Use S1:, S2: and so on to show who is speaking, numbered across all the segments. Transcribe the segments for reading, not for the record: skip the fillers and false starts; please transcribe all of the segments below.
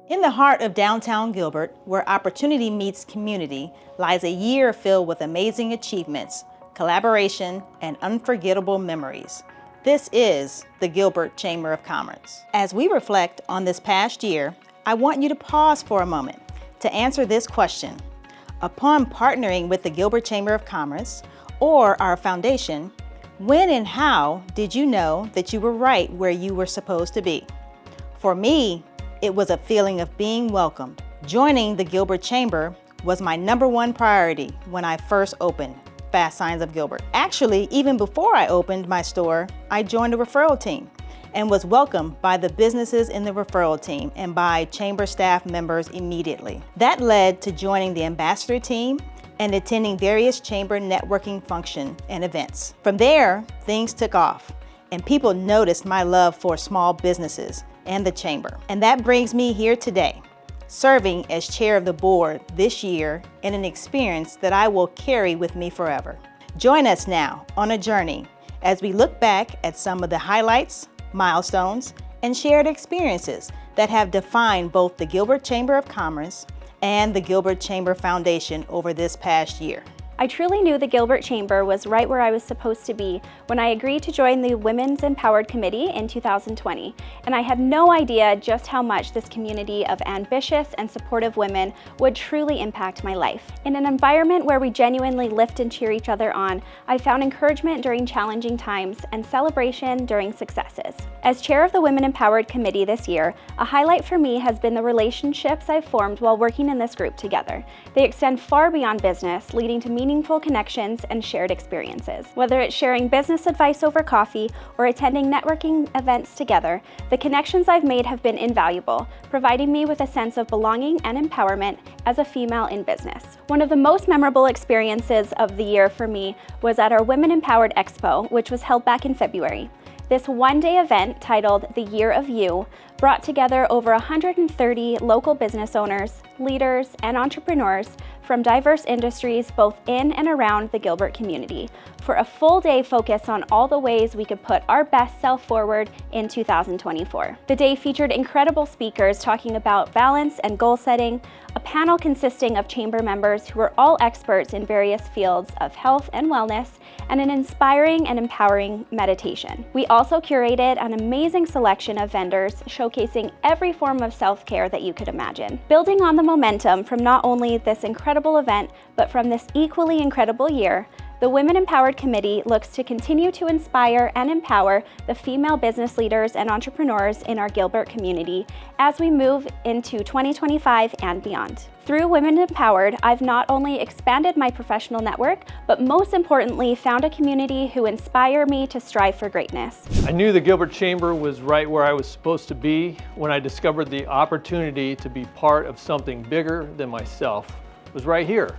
S1: In the heart of downtown Gilbert, where opportunity meets community, lies a year filled with amazing achievements, collaboration, and unforgettable memories. This is the Gilbert Chamber of Commerce. As we reflect on this past year, I want you to pause for a moment to answer this question. Upon partnering with the Gilbert Chamber of Commerce or our foundation, when and how did you know that you were right where you were supposed to be? For me, it was a feeling of being welcomed. Joining the Gilbert Chamber was my #1 priority when I first opened Fast Signs of Gilbert. Actually, even before I opened my store, I joined a referral team and was welcomed by the businesses in the referral team and by chamber staff members immediately. That led to joining the ambassador team and attending various chamber networking functions and events. From there, things took off and people noticed my love for small businesses and the chamber. And that brings me here today, serving as chair of the board this year in an experience that I will carry with me forever. Join us now on a journey as we look back at some of the highlights, milestones, and shared experiences that have defined both the Gilbert Chamber of Commerce and the Gilbert Chamber Foundation over this past year.
S2: I truly knew the Gilbert Chamber was right where I was supposed to be when I agreed to join the Women's Empowered Committee in 2020, and I had no idea just how much this community of ambitious and supportive women would truly impact my life. In an environment where we genuinely lift and cheer each other on, I found encouragement during challenging times and celebration during successes. As chair of the Women Empowered Committee this year, a highlight for me has been the relationships I've formed while working in this group together. They extend far beyond business, leading to meaningful connections and shared experiences. Whether it's sharing business advice over coffee or attending networking events together, the connections I've made have been invaluable, providing me with a sense of belonging and empowerment as a female in business. One of the most memorable experiences of the year for me was at our Women Empowered Expo, which was held back in February. This one-day event, titled The Year of You, brought together over 130 local business owners, leaders, and entrepreneurs from diverse industries both in and around the Gilbert community for a full day focus on all the ways we could put our best self forward in 2024. The day featured incredible speakers talking about balance and goal setting, a panel consisting of chamber members who were all experts in various fields of health and wellness, and an inspiring and empowering meditation. We also curated an amazing selection of vendors showcasing every form of self-care that you could imagine. Building on the momentum from not only this incredible event, but from this equally incredible year, the Women Empowered Committee looks to continue to inspire and empower the female business leaders and entrepreneurs in our Gilbert community as we move into 2025 and beyond. Through Women Empowered, I've not only expanded my professional network, but most importantly, found a community who inspire me to strive for greatness.
S3: I knew the Gilbert Chamber was right where I was supposed to be when I discovered the opportunity to be part of something bigger than myself was right here.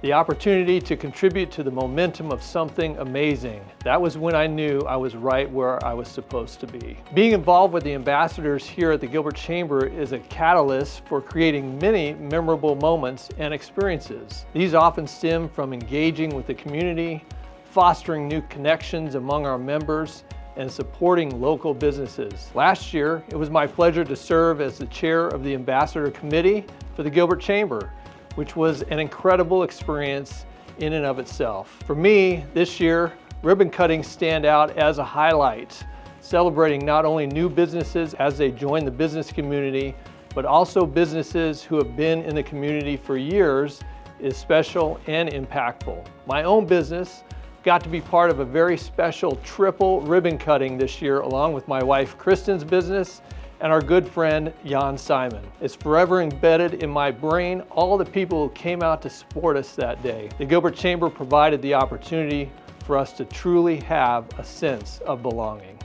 S3: The opportunity to contribute to the momentum of something amazing. That was when I knew I was right where I was supposed to be. Being involved with the ambassadors here at the Gilbert Chamber is a catalyst for creating many memorable moments and experiences. These often stem from engaging with the community, fostering new connections among our members, and supporting local businesses. Last year, it was my pleasure to serve as the chair of the Ambassador Committee for the Gilbert Chamber, which was an incredible experience in and of itself. For me, this year, ribbon cuttings stand out as a highlight, celebrating not only new businesses as they join the business community, but also businesses who have been in the community for years is special and impactful. My own business got to be part of a very special triple ribbon cutting this year, along with my wife Kristen's business and our good friend Jan Simon. It's forever embedded in my brain, all the people who came out to support us that day. The Gilbert Chamber provided the opportunity for us to truly have a sense of belonging.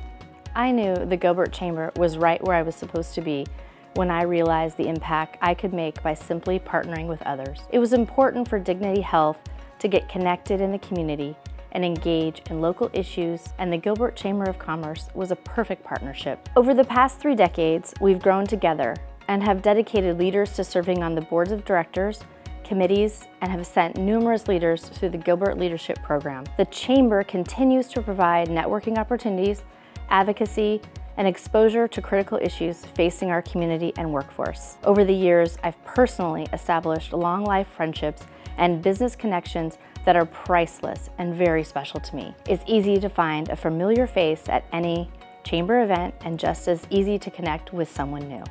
S4: I knew the Gilbert Chamber was right where I was supposed to be when I realized the impact I could make by simply partnering with others. It was important for Dignity Health to get connected in the community and engage in local issues, and the Gilbert Chamber of Commerce was a perfect partnership. Over the past 3 decades, we've grown together and have dedicated leaders to serving on the boards of directors, committees, and have sent numerous leaders through the Gilbert Leadership Program. The Chamber continues to provide networking opportunities, advocacy, and exposure to critical issues facing our community and workforce. Over the years, I've personally established long-life friendships and business connections that are priceless and very special to me. It's easy to find a familiar face at any chamber event and just as easy to connect with someone new.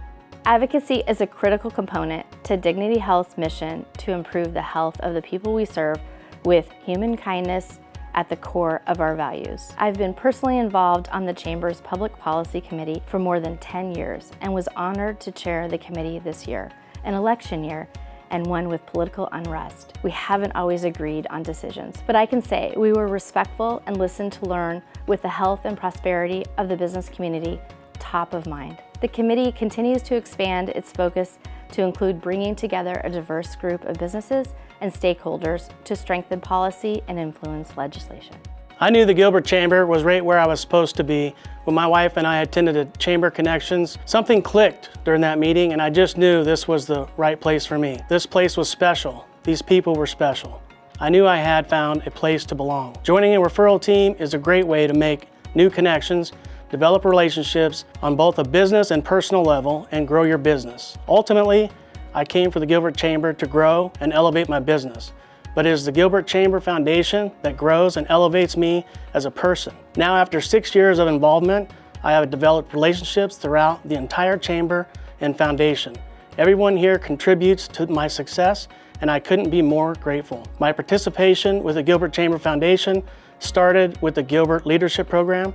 S4: Advocacy is a critical component to Dignity Health's mission to improve the health of the people we serve with human kindness at the core of our values. I've been personally involved on the Chamber's Public Policy Committee for more than 10 years and was honored to chair the committee this year, an election year, and one with political unrest. We haven't always agreed on decisions, but I can say we were respectful and listened to learn with the health and prosperity of the business community top of mind. The committee continues to expand its focus to include bringing together a diverse group of businesses and stakeholders to strengthen policy and influence legislation.
S5: I knew the Gilbert Chamber was right where I was supposed to be. When my wife and I attended a Chamber Connections, something clicked during that meeting and I just knew this was the right place for me. This place was special. These people were special. I knew I had found a place to belong. Joining a referral team is a great way to make new connections, develop relationships on both a business and personal level, and grow your business. Ultimately, I came for the Gilbert Chamber to grow and elevate my business. But it is the Gilbert Chamber Foundation that grows and elevates me as a person. Now, after 6 years of involvement, I have developed relationships throughout the entire Chamber and Foundation. Everyone here contributes to my success, and I couldn't be more grateful. My participation with the Gilbert Chamber Foundation started with the Gilbert Leadership Program.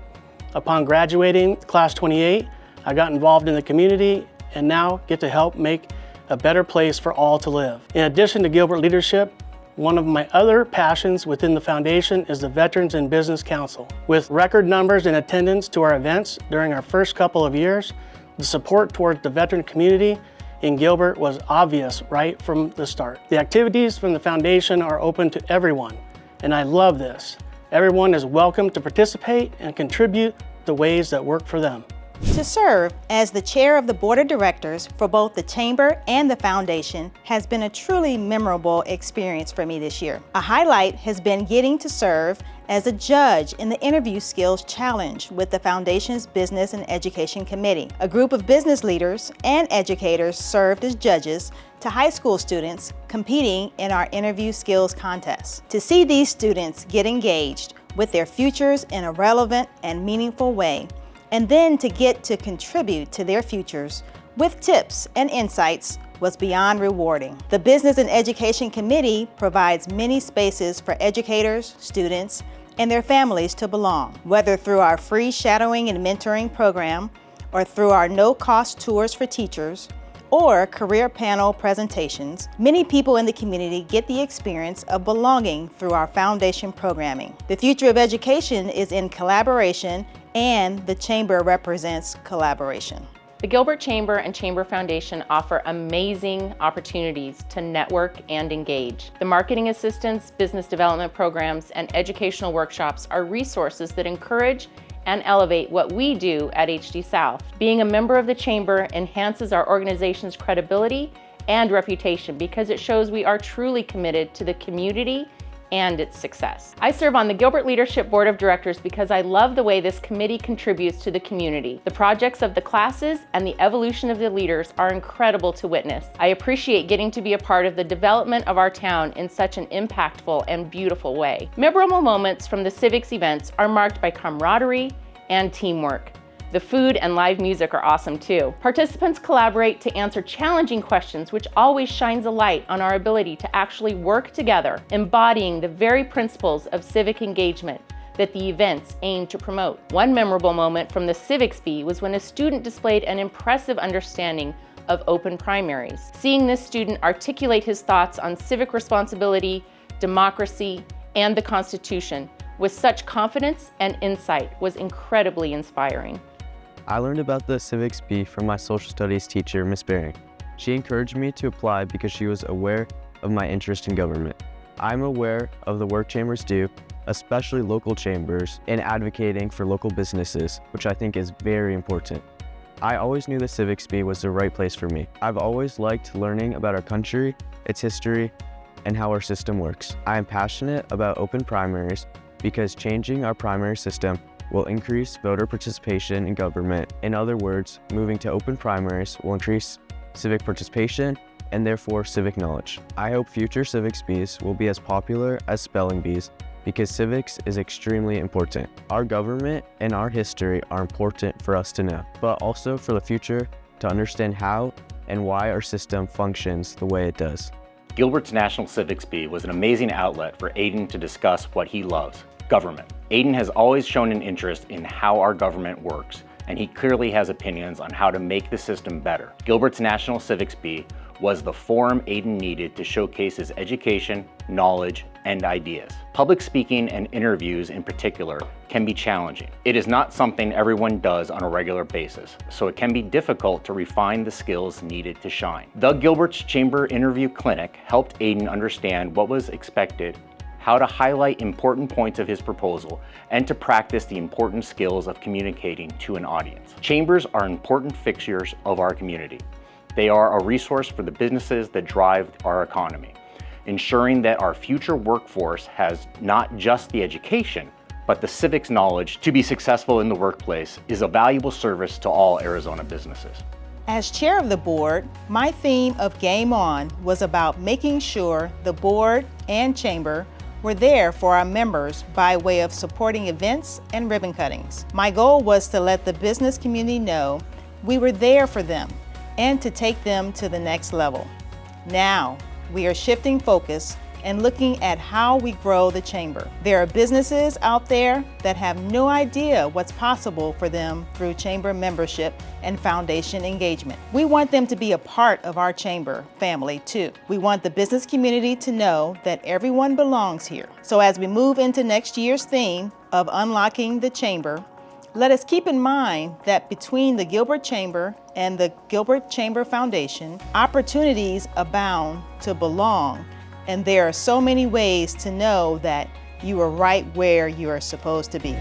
S5: Upon graduating Class 28, I got involved in the community and now get to help make a better place for all to live. In addition to Gilbert Leadership, one of my other passions within the foundation is the Veterans in Business Council. With record numbers in attendance to our events during our first couple of years, the support towards the veteran community in Gilbert was obvious right from the start. The activities from the foundation are open to everyone, and I love this. Everyone is welcome to participate and contribute the ways that work for them.
S1: To serve as the chair of the board of directors for both the Chamber and the Foundation has been a truly memorable experience for me this year. A highlight has been getting to serve as a judge in the Interview Skills Challenge with the Foundation's Business and Education Committee. A group of business leaders and educators served as judges to high school students competing in our interview skills contest. To see these students get engaged with their futures in a relevant and meaningful way, and then to get to contribute to their futures with tips and insights was beyond rewarding. The Business and Education Committee provides many spaces for educators, students, and their families to belong, whether through our free shadowing and mentoring program, or through our no-cost tours for teachers, or career panel presentations. Many people in the community get the experience of belonging through our foundation programming. The future of education is in collaboration, and the Chamber represents collaboration.
S6: The Gilbert Chamber and Chamber Foundation offer amazing opportunities to network and engage. The marketing assistance, business development programs, and educational workshops are resources that encourage and elevate what we do at HD South. Being a member of the Chamber enhances our organization's credibility and reputation because it shows we are truly committed to the community and its success. I serve on the Gilbert Leadership Board of Directors because I love the way this committee contributes to the community. The projects of the classes and the evolution of the leaders are incredible to witness. I appreciate getting to be a part of the development of our town in such an impactful and beautiful way. Memorable moments from the civics events are marked by camaraderie and teamwork. The food and live music are awesome too. Participants collaborate to answer challenging questions, which always shines a light on our ability to actually work together, embodying the very principles of civic engagement that the events aim to promote. One memorable moment from the Civics Bee was when a student displayed an impressive understanding of open primaries. Seeing this student articulate his thoughts on civic responsibility, democracy, and the Constitution with such confidence and insight was incredibly inspiring.
S7: I learned about the Civics Bee from my social studies teacher, Miss Baring. She encouraged me to apply because she was aware of my interest in government. I'm aware of the work chambers do, especially local chambers, in advocating for local businesses, which I think is very important. I always knew the Civics Bee was the right place for me. I've always liked learning about our country, its history, and how our system works. I am passionate about open primaries because changing our primary system will increase voter participation in government. In other words, moving to open primaries will increase civic participation and therefore civic knowledge. I hope future civics bees will be as popular as spelling bees because civics is extremely important. Our government and our history are important for us to know, but also for the future to understand how and why our system functions the way it does.
S8: Gilbert's National Civics Bee was an amazing outlet for Aiden to discuss what he loves, government. Aiden has always shown an interest in how our government works, and he clearly has opinions on how to make the system better. Gilbert's National Civics Bee was the forum Aiden needed to showcase his education, knowledge, and ideas. Public speaking and interviews in particular can be challenging. It is not something everyone does on a regular basis, so it can be difficult to refine the skills needed to shine. The Gilbert's Chamber Interview Clinic helped Aiden understand what was expected, how to highlight important points of his proposal, and to practice the important skills of communicating to an audience. Chambers are important fixtures of our community. They are a resource for the businesses that drive our economy, ensuring that our future workforce has not just the education, but the civics knowledge to be successful in the workplace is a valuable service to all Arizona businesses.
S1: As chair of the board, my theme of Game On was about making sure the board and chamber were there for our members by way of supporting events and ribbon cuttings. My goal was to let the business community know we were there for them and to take them to the next level. Now, we are shifting focus and looking at how we grow the chamber. There are businesses out there that have no idea what's possible for them through chamber membership and foundation engagement. We want them to be a part of our chamber family too. We want the business community to know that everyone belongs here. So as we move into next year's theme of unlocking the chamber, let us keep in mind that between the Gilbert Chamber and the Gilbert Chamber Foundation, opportunities abound to belong, and there are so many ways to know that you are right where you are supposed to be.